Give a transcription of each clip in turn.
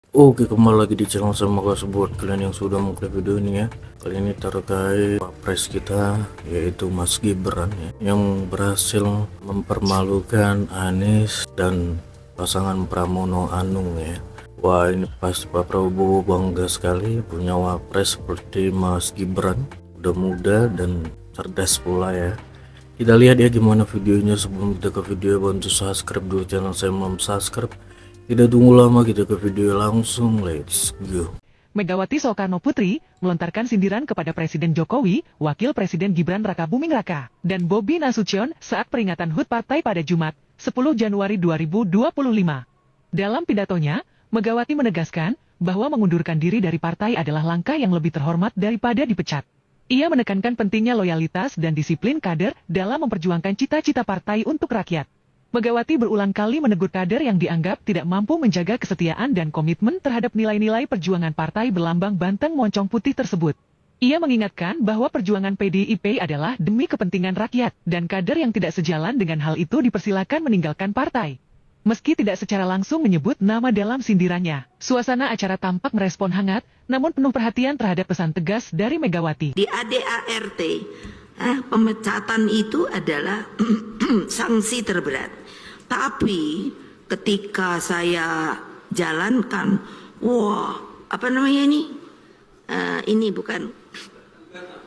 Oke, kembali lagi di channel saya. Makasih buat kalian yang sudah mengklik video ini ya. Kali ini terkait Wapres kita, yaitu Mas Gibran ya, yang berhasil mempermalukan Anies dan pasangan Pramono Anung ya. Wah, ini pasti Pak Prabowo bangga sekali punya Wapres seperti Mas Gibran. Udah muda dan cerdas pula ya. Kita lihat ya gimana videonya. Sebelum kita ke video, bantu subscribe dulu channel saya, belum subscribe. Tidak tunggu lama, kita ke video langsung, let's go. Megawati Soekarno Putri melontarkan sindiran kepada Presiden Jokowi, Wakil Presiden Gibran Rakabuming Raka, dan Bobi Nasution saat peringatan HUT Partai pada Jumat, 10 Januari 2025. Dalam pidatonya, Megawati menegaskan bahwa mengundurkan diri dari partai adalah langkah yang lebih terhormat daripada dipecat. Ia menekankan pentingnya loyalitas dan disiplin kader dalam memperjuangkan cita-cita partai untuk rakyat. Megawati berulang kali menegur kader yang dianggap tidak mampu menjaga kesetiaan dan komitmen terhadap nilai-nilai perjuangan partai berlambang banteng moncong putih tersebut. Ia mengingatkan bahwa perjuangan PDIP adalah demi kepentingan rakyat, dan kader yang tidak sejalan dengan hal itu dipersilakan meninggalkan partai. Meski tidak secara langsung menyebut nama dalam sindirannya, suasana acara tampak merespon hangat, namun penuh perhatian terhadap pesan tegas dari Megawati. Di ADART, pemecatan itu adalah sanksi terberat. Tapi ketika saya jalankan, wah, apa namanya ini? Ini bukan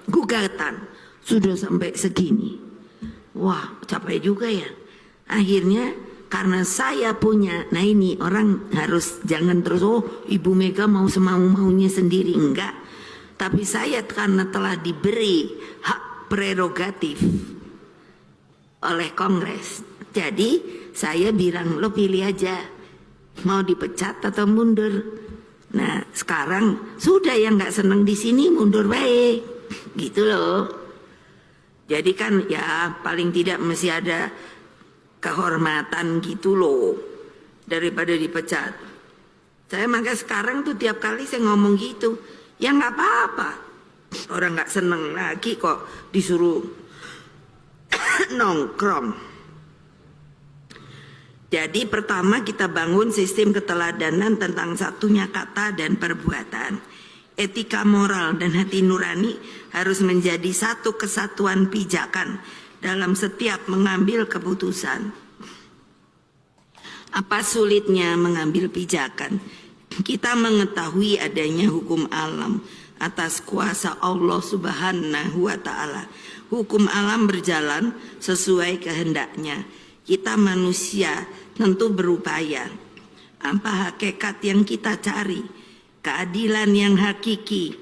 gugatan, sudah sampai segini. Wah, capek juga ya. Akhirnya karena saya punya, nah ini orang harus jangan terus, oh Ibu Mega mau semau-maunya sendiri, enggak. Tapi saya karena telah diberi hak prerogatif oleh Kongres, jadi saya bilang lo pilih aja, mau dipecat atau mundur. Nah sekarang sudah yang nggak seneng di sini mundur baik, gitu loh. Jadi kan ya paling tidak mesti ada kehormatan gitu loh, daripada dipecat. Saya maka sekarang tuh tiap kali saya ngomong gitu, ya nggak apa-apa. Orang nggak seneng lagi kok disuruh nongkrong. Jadi pertama kita bangun sistem keteladanan tentang satunya kata dan perbuatan. Etika moral dan hati nurani harus menjadi satu kesatuan pijakan dalam setiap mengambil keputusan. Apa sulitnya mengambil pijakan? Kita mengetahui adanya hukum alam atas kuasa Allah Subhanahu wa Ta'ala. Hukum alam berjalan sesuai kehendaknya. Kita manusia tentu berupaya. Apa hakikat yang kita cari? Keadilan yang hakiki,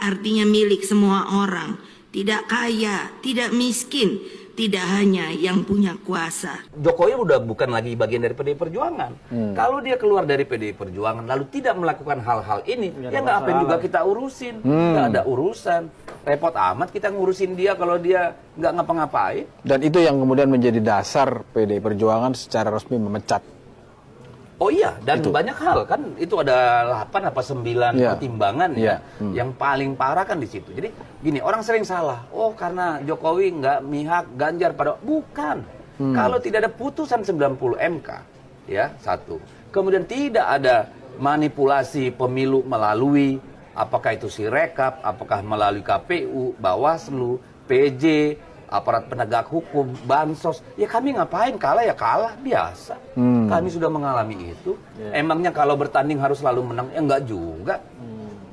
artinya milik semua orang. Tidak kaya, tidak miskin, tidak hanya yang punya kuasa. Jokowi udah bukan lagi bagian dari PDI Perjuangan. Kalau dia keluar dari PDI Perjuangan lalu tidak melakukan hal-hal ini, ya nggak apa juga kita urusin. Nggak ada urusan. Repot amat kita ngurusin dia kalau dia nggak ngapa-ngapain. Dan itu yang kemudian menjadi dasar PDI Perjuangan secara resmi memecat. Oh iya, dan Itu. banyak hal kan, itu ada 8 apa 9 Iya. pertimbangan ya. Iya. Yang paling parah kan di situ. Jadi gini, orang sering salah. Oh karena Jokowi nggak mihak Ganjar pada, bukan. Kalau tidak ada putusan 90 MK, ya satu. Kemudian tidak ada manipulasi pemilu melalui apakah itu Sirekap, apakah melalui KPU, Bawaslu, PJ, aparat penegak hukum, bansos, ya kami ngapain, kalah ya kalah, biasa. Kami sudah mengalami itu. Emangnya kalau bertanding harus selalu menang? Ya enggak juga.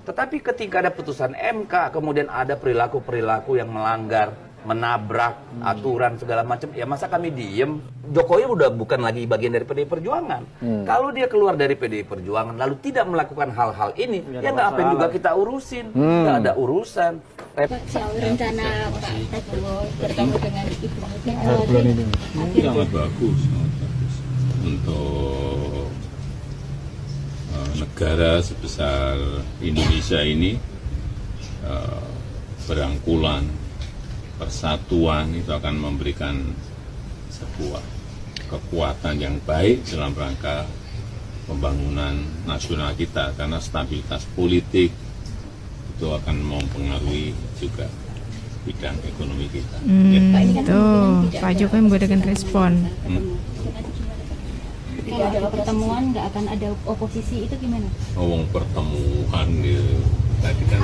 Tetapi ketika ada putusan MK, kemudian ada perilaku-perilaku yang melanggar, menabrak aturan segala macam, ya masa kami diem? Jokowi udah bukan lagi bagian dari PDI Perjuangan. Kalau dia keluar dari PDI Perjuangan lalu tidak melakukan hal-hal ini, ya nggak apa juga kita urusin, nggak ada urusan. Soal rencana Pak Prabowo bertemu dengan Ibu Mega Sangat bagus untuk negara sebesar Indonesia ini, berangkulan, persatuan itu akan memberikan sebuah kekuatan yang baik dalam rangka pembangunan nasional kita, karena stabilitas politik itu akan mempengaruhi juga bidang ekonomi kita. Tuh, Pak Jokowi memberikan respon. Kalau ada pertemuan nggak akan ada oposisi itu gimana? Ngomong pertemuan gitu. Tadi kan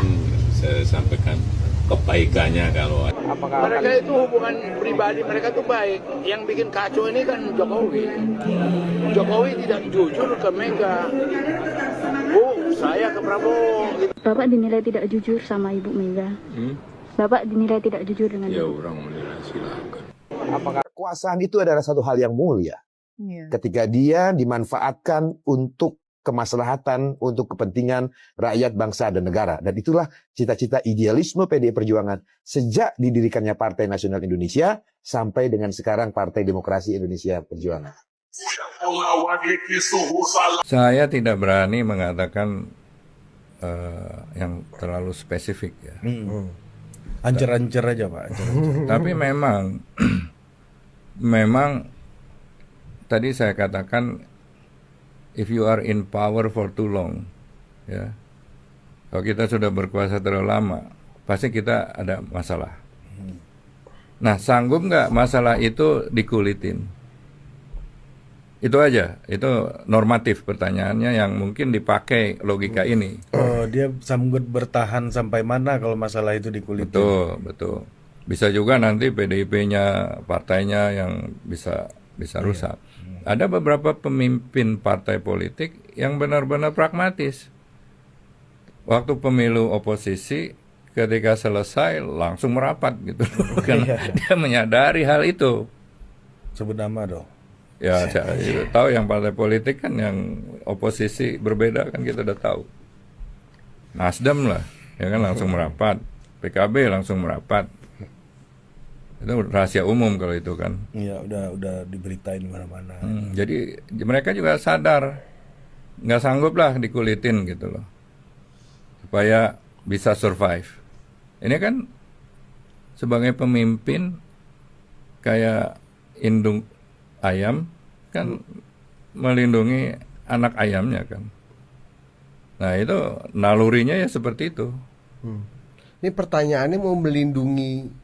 saya sampaikan kebaikannya kalau Mereka itu hubungan pribadi mereka tuh baik. Yang bikin kacau ini kan Jokowi. Jokowi tidak jujur ke Mega. Saya ke Prabowo. Bapak dinilai tidak jujur sama Ibu Mega. Bapak dinilai tidak jujur dengan ya orang menilai silakan. Kekuasaan itu adalah satu hal yang mulia. Ketika dia dimanfaatkan untuk kemaslahatan, untuk kepentingan rakyat, bangsa, dan negara. Dan itulah cita-cita idealisme PDI Perjuangan sejak didirikannya Partai Nasional Indonesia sampai dengan sekarang Partai Demokrasi Indonesia Perjuangan. Saya tidak berani mengatakan yang terlalu spesifik ya. Ancer-ancer aja Pak. Tapi memang tadi saya katakan if you are in power for too long, ya. Kalau kita sudah berkuasa terlalu lama, pasti kita ada masalah. Nah, sanggup nggak masalah itu dikulitin? Itu aja, itu normatif pertanyaannya yang mungkin dipakai logika ini. Oh, dia sanggup bertahan sampai mana kalau masalah itu dikulitin? Betul. Bisa juga nanti PDIP-nya, partainya yang bisa rusak. Ada beberapa pemimpin partai politik yang benar-benar pragmatis. Waktu pemilu oposisi, ketika selesai langsung merapat gitu. Karena dia menyadari hal itu. Sebut nama dong. Ya, saya tahu yang partai politik kan yang oposisi berbeda kan kita udah tahu. Nasdem lah, ya kan langsung merapat. PKB langsung merapat. Itu rahasia umum kalau itu kan. Iya, udah diberitain mana-mana. Jadi mereka juga sadar nggak sanggup lah dikulitin gitu loh, supaya bisa survive. Ini kan sebagai pemimpin kayak indung ayam kan melindungi anak ayamnya kan. Nah itu nalurinya ya seperti itu. Ini pertanyaannya mau melindungi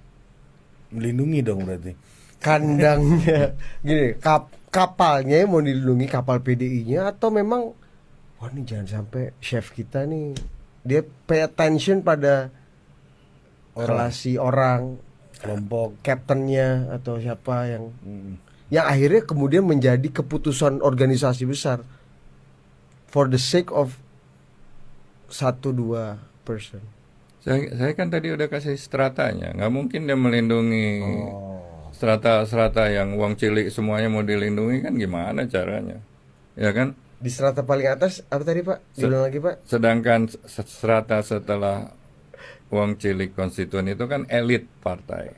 dong berarti. Kandangnya gini, kapalnya mau dilindungi, kapal PDI-nya, atau memang wah ini jangan sampai chef kita nih dia pay attention pada relasi orang, kelompok, kaptennya atau siapa yang akhirnya kemudian menjadi keputusan organisasi besar for the sake of 1-2 person. Saya kan tadi udah kasih stratanya, nggak mungkin dia melindungi strata-strata yang uang cilik semuanya mau dilindungi kan gimana caranya, ya kan? Di strata paling atas apa tadi Pak? Diulang lagi Pak. Sedangkan strata setelah uang cilik konstituen itu kan elit partai.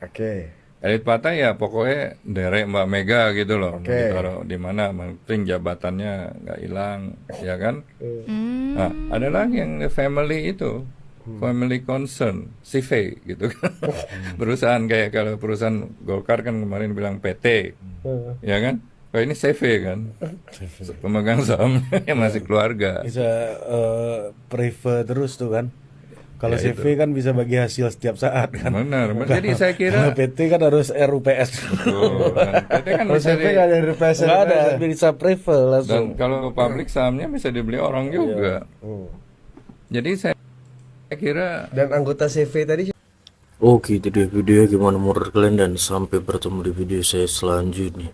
Elit partai ya pokoknya derek Mbak Mega gitu loh, ditaruh di mana, penting jabatannya nggak hilang, ya kan? Nah, ada lagi yang family itu. Family concern, CV gitu kan. Perusahaan kayak kalau perusahaan Golkar kan kemarin bilang PT, ya kan? Kalau ini CV kan, pemegang sahamnya yang masih keluarga. Bisa prefer terus tuh kan. Kalau Ya, CV kan bisa bagi hasil setiap saat kan. Benar. Jadi saya kira kalau PT kan harus RUPS. PT kan bisa nggak ada RUPS. Nggak ada, bisa prefer langsung. Dan kalau public sahamnya bisa dibeli orang juga. Jadi saya kira. Dan anggota CV tadi. Oke, itu dia video, gimana menurut kalian, dan sampai bertemu di video saya selanjutnya.